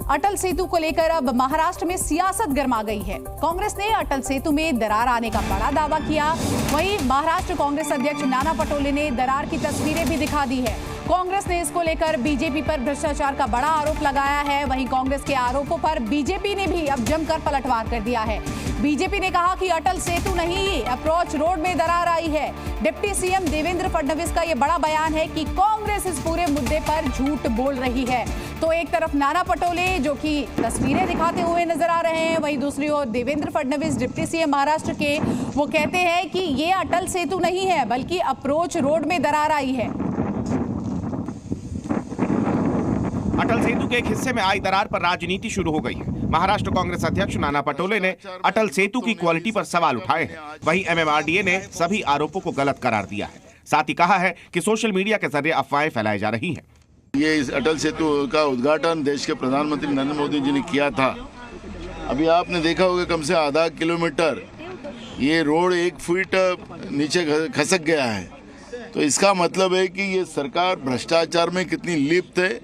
अटल सेतु को लेकर अब महाराष्ट्र में सियासत गर्मा गई है। कांग्रेस ने अटल सेतु में दरार आने का बड़ा दावा किया। वहीं महाराष्ट्र कांग्रेस अध्यक्ष नाना पटोले ने दरार की तस्वीरें भी दिखा दी है। कांग्रेस ने इसको लेकर बीजेपी पर भ्रष्टाचार का बड़ा आरोप लगाया है। वहीं कांग्रेस के आरोपों पर बीजेपी ने भी अब जमकर पलटवार कर दिया है। बीजेपी ने कहा कि अटल सेतु नहीं, अप्रोच रोड में दरार आई है। डिप्टी सीएम देवेंद्र फडणवीस का यह बड़ा बयान है कि कांग्रेस इस पूरे मुद्दे पर झूठ बोल रही है। तो एक तरफ नाना पटोले जो कि तस्वीरें दिखाते हुए नजर आ रहे हैं, वहीं दूसरी ओर देवेंद्र फडणवीस डिप्टी सीएम महाराष्ट्र के, वो कहते हैं कि ये अटल सेतु नहीं है बल्कि अप्रोच रोड में दरार आई है। अटल सेतु के एक हिस्से में आई दरार पर राजनीति शुरू हो गई है। महाराष्ट्र कांग्रेस अध्यक्ष नाना पटोले ने अटल सेतु की क्वालिटी पर सवाल उठाए हैं। वहीं एमएमआरडीए ने सभी आरोपों को गलत करार दिया है। साथ ही कहा है कि सोशल मीडिया के जरिए अफवाहें फैलाई जा रही हैं। ये इस अटल सेतु का उद्घाटन देश के प्रधानमंत्री नरेंद्र मोदी जी ने किया था। अभी आपने देखा होगा कम से आधा किलोमीटर ये रोड 1 फीट नीचे खसक गया है। तो इसका मतलब है कि ये सरकार भ्रष्टाचार में कितनी लिप्त है।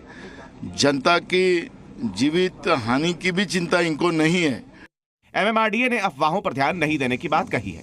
जनता की जीवित हानि की भी चिंता इनको नहीं है। एमएमआरडीए ने अफवाहों पर ध्यान नहीं देने की बात कही है।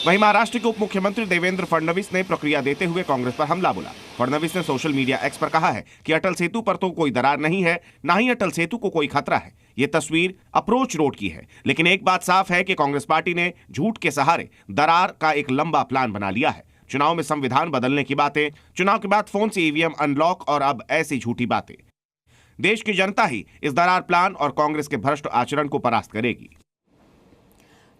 वहीं महाराष्ट्र के उप मुख्यमंत्री देवेंद्र फडणवीस ने प्रतिक्रिया देते हुए कांग्रेस पर हमला बोला। फडणवीस ने सोशल मीडिया एक्स पर कहा है कि अटल सेतु पर तो कोई दरार नहीं है, ना ही अटल सेतु को कोई खतरा है। ये तस्वीर अप्रोच रोड की है। लेकिन एक बात साफ है कि कांग्रेस पार्टी ने झूठ के सहारे दरार का एक लंबा प्लान बना लिया है। चुनाव में संविधान बदलने की बातें, चुनाव के बाद फोन से ईवीएम अनलॉक और अब ऐसी झूठी बातें। देश की जनता ही इस दरार प्लान और कांग्रेस के भ्रष्ट आचरण को परास्त करेगी।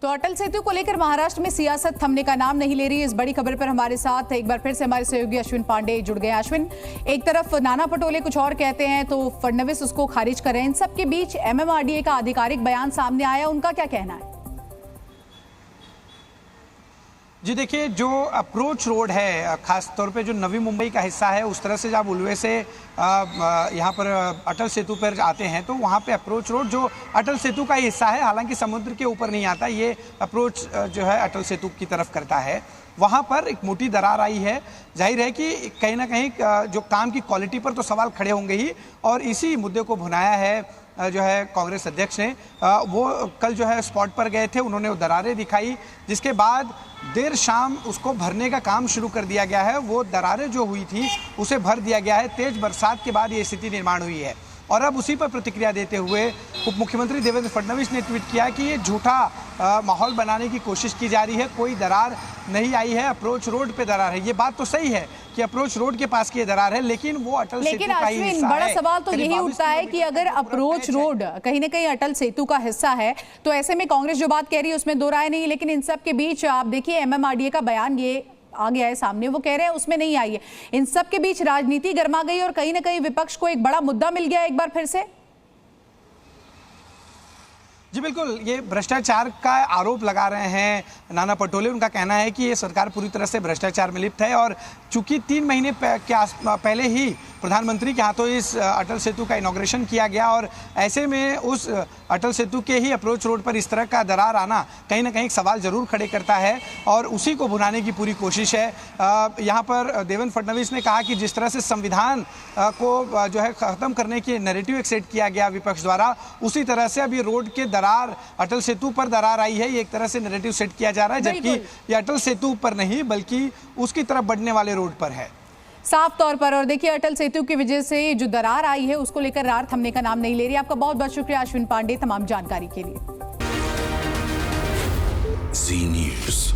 तो अटल सेतु को लेकर महाराष्ट्र में सियासत थमने का नाम नहीं ले रही। इस बड़ी खबर पर हमारे साथ एक बार फिर से हमारे सहयोगी अश्विन पांडे जुड़ गए। अश्विन, एक तरफ नाना पटोले कुछ और कहते हैं तो फडणवीस उसको खारिज कर रहे हैं। इन सबके बीच एमएमआरडीए का आधिकारिक बयान सामने आया, उनका क्या कहना है? जी देखिए, जो अप्रोच रोड है, खास तौर पे जो नवी मुंबई का हिस्सा है, उस तरह से जब उलवे से यहाँ पर अटल सेतु पर आते हैं तो वहाँ पे अप्रोच रोड जो अटल सेतु का ही हिस्सा है, हालांकि समुद्र के ऊपर नहीं आता, ये अप्रोच जो है अटल सेतु की तरफ करता है। वहाँ पर एक मोटी दरार आई है। जाहिर है कि कहीं ना कहीं जो काम की क्वालिटी पर तो सवाल खड़े होंगे ही, और इसी मुद्दे को भुनाया है जो है कांग्रेस अध्यक्ष ने। वो कल जो है स्पॉट पर गए थे, उन्होंने वो दरारें दिखाई, जिसके बाद देर शाम उसको भरने का काम शुरू कर दिया गया है। वो दरारें जो हुई थी उसे भर दिया गया है। तेज बरसात के बाद ये स्थिति निर्माण हुई है और अब उसी पर प्रतिक्रिया देते हुए उप मुख्यमंत्री देवेंद्र फडणवीस ने ट्वीट किया कि ये झूठा माहौल बनाने की कोशिश की जा रही है, कोई दरार नहीं आई है, अप्रोच रोड पे दरार है। ये बात तो सही है कि अप्रोच रोड के पास की ये दरार है, लेकिन वो अटल सेतु का ही हिस्सा है। बड़ा सवाल तो यही उठता है कि अगर अप्रोच रोड कहीं ना कहीं अटल सेतु का हिस्सा है तो ऐसे में कांग्रेस जो बात कह रही है उसमें दो राय नहीं। लेकिन इन सब के बीच आप देखिए एमएमआरडीए का बयान ये आ गया है सामने, वो कह रहे हैं उसमें नहीं आई है। इन सब के बीच राजनीति गर्मा गई और कहीं ना कहीं विपक्ष को एक बड़ा मुद्दा मिल गया एक बार फिर से। जी बिल्कुल, ये भ्रष्टाचार का आरोप लगा रहे हैं नाना पटोले। उनका कहना है कि ये सरकार पूरी तरह से भ्रष्टाचार में लिप्त है और चूंकि 3 महीने पहले ही प्रधानमंत्री के हाथों इस अटल सेतु का इनॉग्रेशन किया गया और ऐसे में उस अटल सेतु के ही अप्रोच रोड पर इस तरह का दरार आना कहीं ना कहीं एक सवाल जरूर खड़े करता है और उसी को भुनाने की पूरी कोशिश है। यहाँ पर देवेंद्र फडणवीस ने कहा कि जिस तरह से संविधान को जो है खत्म करने की नैरेटिव एक सेट किया गया विपक्ष द्वारा, उसी तरह से अब ये रोड के दरार, अटल सेतु पर दरार आई है, ये एक तरह से नैरेटिव सेट किया जा रहा है, जबकि ये अटल सेतु पर नहीं बल्कि उसकी तरफ बढ़ने वाले रोड पर है साफ तौर पर। और देखिए अटल सेतु की वजह से जो दरार आई है उसको लेकर रार थमने का नाम नहीं ले रही। आपका बहुत बहुत शुक्रिया अश्विन पांडे तमाम जानकारी के लिए। जी न्यूज़।